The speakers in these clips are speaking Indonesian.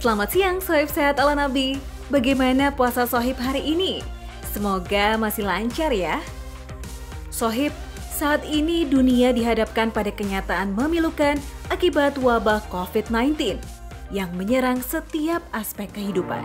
Selamat siang, Sohib Sehat ala Nabi. Bagaimana puasa Sohib hari ini? Semoga masih lancar ya. Sohib, saat ini dunia dihadapkan pada kenyataan memilukan akibat wabah COVID-19 yang menyerang setiap aspek kehidupan.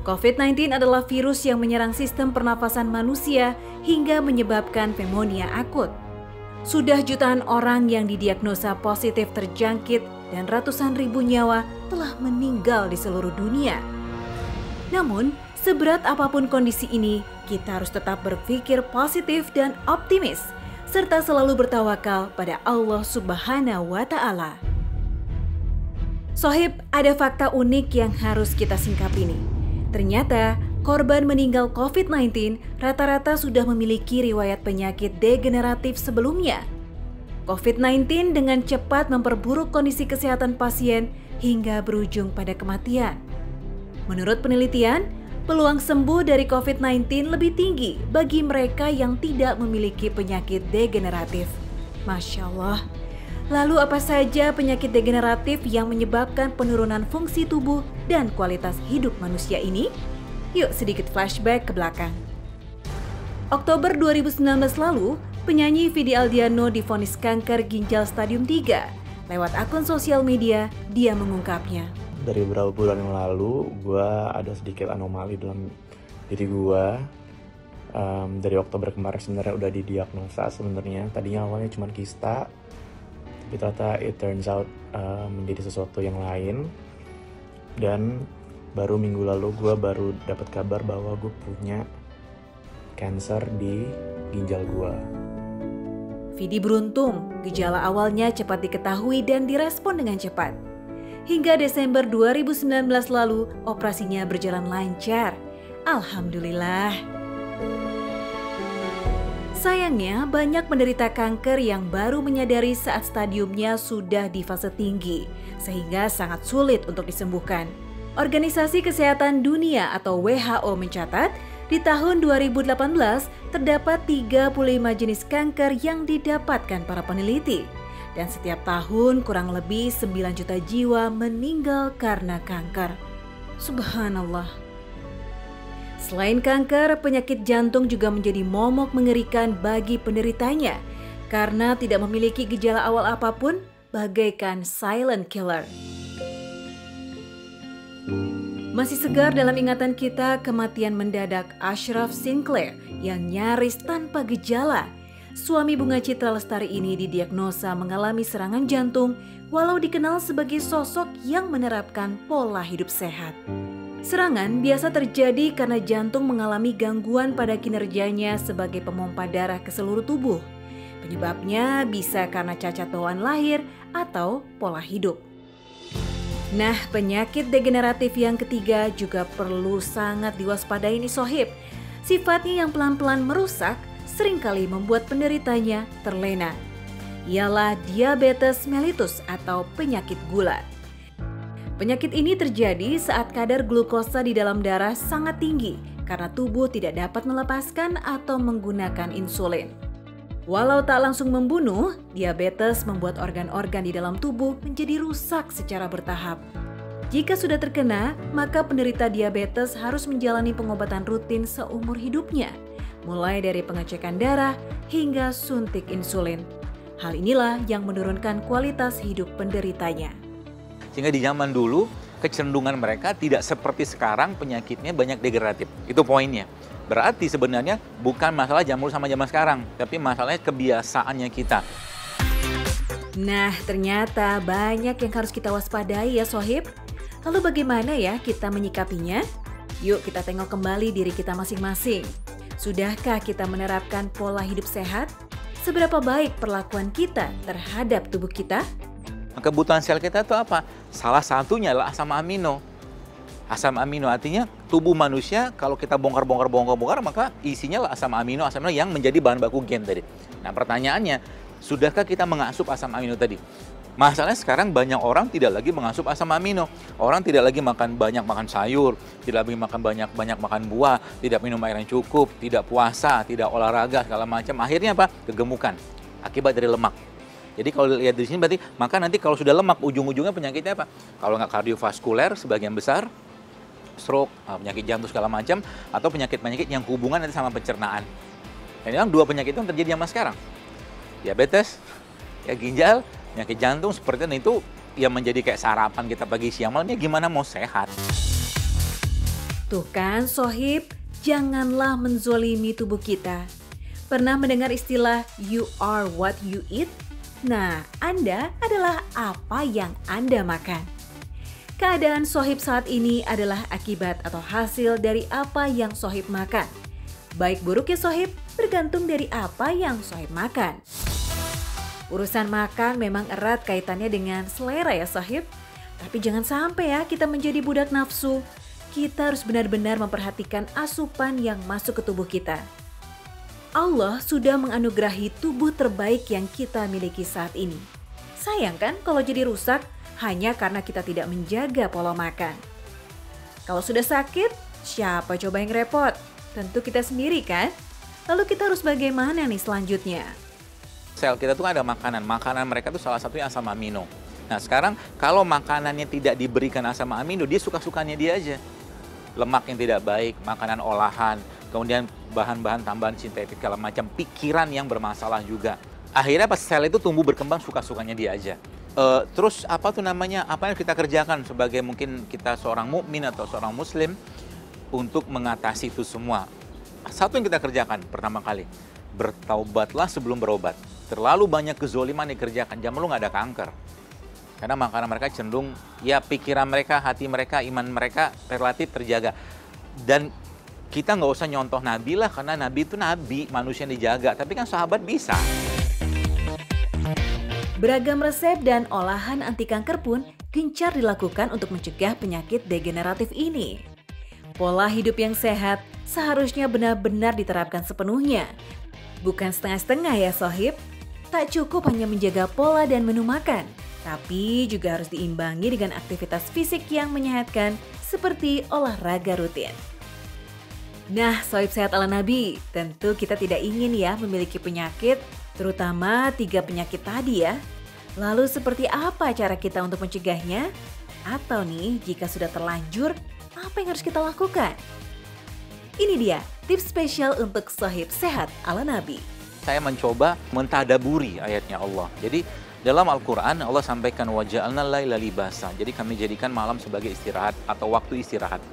COVID-19 adalah virus yang menyerang sistem pernafasan manusia hingga menyebabkan pneumonia akut. Sudah jutaan orang yang didiagnosa positif terjangkit dan ratusan ribu nyawa telah meninggal di seluruh dunia. Namun, seberat apapun kondisi ini, kita harus tetap berpikir positif dan optimis, serta selalu bertawakal pada Allah Subhanahu wa Ta'ala. Sohib, ada fakta unik yang harus kita singkapi nih. Ternyata, korban meninggal COVID-19 rata-rata sudah memiliki riwayat penyakit degeneratif sebelumnya. COVID-19 dengan cepat memperburuk kondisi kesehatan pasien hingga berujung pada kematian. Menurut penelitian, peluang sembuh dari COVID-19 lebih tinggi bagi mereka yang tidak memiliki penyakit degeneratif. Masya Allah. Lalu apa saja penyakit degeneratif yang menyebabkan penurunan fungsi tubuh dan kualitas hidup manusia ini? Yuk sedikit flashback ke belakang. Oktober 2019 lalu, penyanyi Vidi Aldiano divonis kanker ginjal stadium 3. Lewat akun sosial media, dia mengungkapnya. Dari beberapa bulan yang lalu, gue ada sedikit anomali dalam diri gue. Dari Oktober kemarin sebenarnya udah didiagnosa sebenarnya. Tadinya awalnya cuma kista, tapi ternyata it turns out menjadi sesuatu yang lain. Dan baru minggu lalu gue baru dapat kabar bahwa gue punya cancer di ginjal gue. Vidi beruntung, gejala awalnya cepat diketahui dan direspon dengan cepat. Hingga Desember 2019 lalu, operasinya berjalan lancar. Alhamdulillah. Sayangnya, banyak penderita kanker yang baru menyadari saat stadiumnya sudah di fase tinggi, sehingga sangat sulit untuk disembuhkan. Organisasi Kesehatan Dunia atau WHO mencatat, di tahun 2018 terdapat 35 jenis kanker yang didapatkan para peneliti. Dan setiap tahun kurang lebih 9 juta jiwa meninggal karena kanker. Subhanallah. Selain kanker, penyakit jantung juga menjadi momok mengerikan bagi penderitanya karena tidak memiliki gejala awal apapun, bagaikan silent killer. Masih segar dalam ingatan kita kematian mendadak Ashraf Sinclair yang nyaris tanpa gejala. Suami Bunga Citra Lestari ini didiagnosa mengalami serangan jantung walau dikenal sebagai sosok yang menerapkan pola hidup sehat. Serangan biasa terjadi karena jantung mengalami gangguan pada kinerjanya sebagai pemompa darah ke seluruh tubuh. Penyebabnya bisa karena cacat bawaan lahir atau pola hidup. Nah, penyakit degeneratif yang ketiga juga perlu sangat diwaspadai nih Sohib. Sifatnya yang pelan-pelan merusak seringkali membuat penderitanya terlena. Ialah diabetes mellitus atau penyakit gula. Penyakit ini terjadi saat kadar glukosa di dalam darah sangat tinggi karena tubuh tidak dapat melepaskan atau menggunakan insulin. Walau tak langsung membunuh, diabetes membuat organ-organ di dalam tubuh menjadi rusak secara bertahap. Jika sudah terkena, maka penderita diabetes harus menjalani pengobatan rutin seumur hidupnya, mulai dari pengecekan darah hingga suntik insulin. Hal inilah yang menurunkan kualitas hidup penderitanya. Sehingga di zaman dulu kecenderungan mereka tidak seperti sekarang penyakitnya banyak degeneratif. Itu poinnya. Berarti sebenarnya bukan masalah zaman dulu sama zaman sekarang, tapi masalahnya kebiasaannya kita. Nah, ternyata banyak yang harus kita waspadai ya Sohib. Lalu bagaimana ya kita menyikapinya? Yuk kita tengok kembali diri kita masing-masing. Sudahkah kita menerapkan pola hidup sehat? Seberapa baik perlakuan kita terhadap tubuh kita? Kebutuhan sel kita itu apa? Salah satunya adalah asam amino. Asam amino artinya tubuh manusia kalau kita bongkar, maka isinya lah asam amino yang menjadi bahan baku gen tadi. Nah pertanyaannya, sudahkah kita mengasup asam amino tadi? Masalahnya sekarang banyak orang tidak lagi mengasup asam amino. Orang tidak lagi banyak makan sayur, tidak lagi banyak makan buah, tidak minum air yang cukup, tidak puasa, tidak olahraga segala macam. Akhirnya apa? Kegemukan akibat dari lemak. Jadi kalau lihat di sini berarti, maka nanti kalau sudah lemak, ujung-ujungnya penyakitnya apa? Kalau nggak kardiovaskuler sebagian besar, stroke, penyakit jantung segala macam, atau penyakit-penyakit yang hubungan nanti sama pencernaan. Dan memang dua penyakit itu yang terjadi zaman sekarang. Diabetes, ya ginjal, penyakit jantung seperti itu yang menjadi kayak sarapan kita pagi siang malamnya gimana mau sehat. Tuh kan Sohib, janganlah menzolimi tubuh kita. Pernah mendengar istilah you are what you eat? Nah, Anda adalah apa yang Anda makan. Keadaan Sohib saat ini adalah akibat atau hasil dari apa yang Sohib makan. Baik buruknya Sohib bergantung dari apa yang Sohib makan. Urusan makan memang erat kaitannya dengan selera ya Sohib. Tapi jangan sampai ya kita menjadi budak nafsu. Kita harus benar-benar memperhatikan asupan yang masuk ke tubuh kita. Allah sudah menganugerahi tubuh terbaik yang kita miliki saat ini. Sayang kan kalau jadi rusak hanya karena kita tidak menjaga pola makan. Kalau sudah sakit, siapa coba yang repot? Tentu kita sendiri kan? Lalu kita harus bagaimana nih selanjutnya? Sel kita tuh ada makanan mereka tuh salah satunya asam amino. Nah sekarang kalau makanannya tidak diberikan asam amino, dia suka-sukanya dia aja. Lemak yang tidak baik, makanan olahan, kemudian bahan-bahan tambahan sintetik segala macam, pikiran yang bermasalah juga. Akhirnya pas sel itu tumbuh berkembang suka-sukanya dia aja. Terus apa yang kita kerjakan sebagai mungkin kita seorang mukmin atau seorang muslim untuk mengatasi itu semua. Satu yang kita kerjakan pertama kali, bertaubatlah sebelum berobat. Terlalu banyak kezoliman dikerjakan, zaman lu nggak ada kanker. Karena makanan mereka cenderung, ya pikiran mereka, hati mereka, iman mereka relatif terjaga. Dan kita nggak usah nyontoh Nabi lah, karena Nabi itu Nabi, manusia yang dijaga. Tapi kan sahabat bisa. Beragam resep dan olahan anti kanker pun gencar dilakukan untuk mencegah penyakit degeneratif ini. Pola hidup yang sehat seharusnya benar-benar diterapkan sepenuhnya. Bukan setengah-setengah ya Sohib. Tak cukup hanya menjaga pola dan menu makan, tapi juga harus diimbangi dengan aktivitas fisik yang menyehatkan seperti olahraga rutin. Nah, Sohib Sehat ala Nabi, tentu kita tidak ingin ya memiliki penyakit, terutama 3 penyakit tadi ya. Lalu seperti apa cara kita untuk mencegahnya? Atau nih, jika sudah terlanjur, apa yang harus kita lakukan? Ini dia tips spesial untuk Sohib Sehat ala Nabi. Saya mencoba mentadaburi ayatnya Allah. Jadi dalam Al-Quran Allah sampaikan waja'alna laila libasa. Jadi kami jadikan malam sebagai istirahat atau waktu istirahat.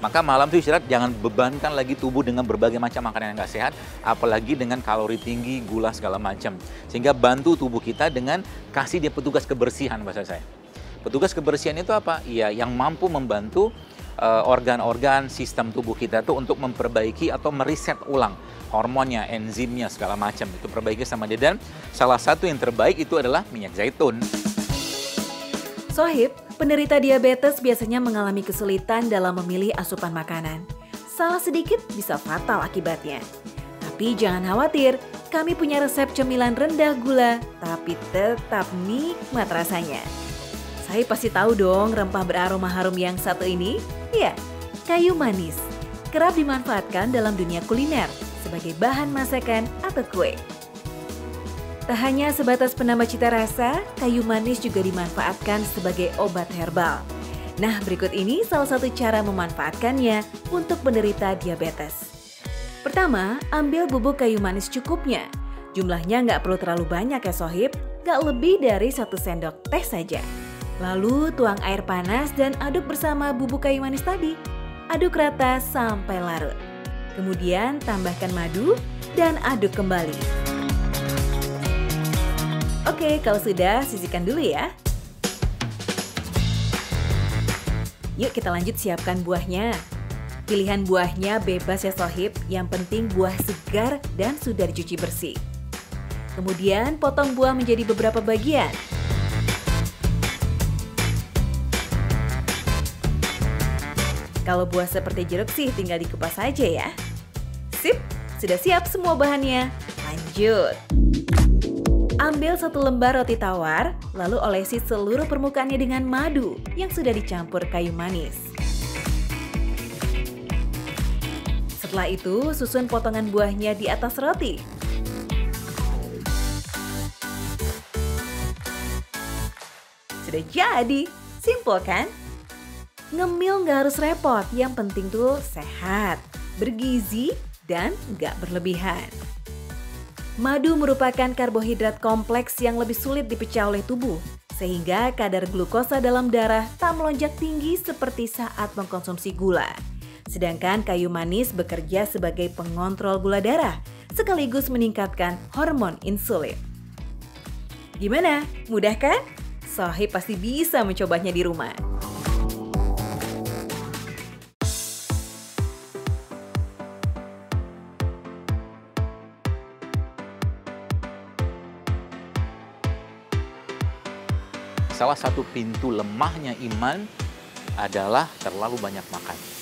Maka malam itu istirahat, jangan bebankan lagi tubuh dengan berbagai macam makanan yang nggak sehat, apalagi dengan kalori tinggi, gula segala macam. Sehingga bantu tubuh kita dengan kasih dia petugas kebersihan bahasa saya. Petugas kebersihan itu apa? Iya, yang mampu membantu organ-organ sistem tubuh kita tuh untuk memperbaiki atau meriset ulang hormonnya, enzimnya segala macam itu perbaiki sama dia. Dan salah satu yang terbaik itu adalah minyak zaitun. Sohib, penderita diabetes biasanya mengalami kesulitan dalam memilih asupan makanan. Salah sedikit bisa fatal akibatnya. Tapi jangan khawatir, kami punya resep cemilan rendah gula, tapi tetap nikmat rasanya. Saya pasti tahu dong rempah beraroma harum yang satu ini. Ya, kayu manis. Kerap dimanfaatkan dalam dunia kuliner sebagai bahan masakan atau kue. Tak hanya sebatas penambah cita rasa, kayu manis juga dimanfaatkan sebagai obat herbal. Nah, berikut ini salah satu cara memanfaatkannya untuk penderita diabetes. Pertama, ambil bubuk kayu manis cukupnya. Jumlahnya nggak perlu terlalu banyak ya Sohib, nggak lebih dari 1 sendok teh saja. Lalu tuang air panas dan aduk bersama bubuk kayu manis tadi. Aduk rata sampai larut. Kemudian tambahkan madu dan aduk kembali. Oke, kalau sudah sisihkan dulu ya. Yuk kita lanjut siapkan buahnya. Pilihan buahnya bebas ya Sohib, yang penting buah segar dan sudah dicuci bersih. Kemudian potong buah menjadi beberapa bagian. Kalau buah seperti jeruk sih tinggal dikupas saja ya. Sip, sudah siap semua bahannya. Lanjut. Ambil 1 lembar roti tawar, lalu olesi seluruh permukaannya dengan madu yang sudah dicampur kayu manis. Setelah itu, susun potongan buahnya di atas roti. sudah jadi. Simple kan? Ngemil nggak harus repot, yang penting tuh sehat, bergizi, dan nggak berlebihan. Madu merupakan karbohidrat kompleks yang lebih sulit dipecah oleh tubuh, sehingga kadar glukosa dalam darah tak melonjak tinggi seperti saat mengkonsumsi gula. Sedangkan kayu manis bekerja sebagai pengontrol gula darah, sekaligus meningkatkan hormon insulin. Gimana? Mudah kan? Sohib pasti bisa mencobanya di rumah. Salah satu pintu lemahnya iman adalah terlalu banyak makan.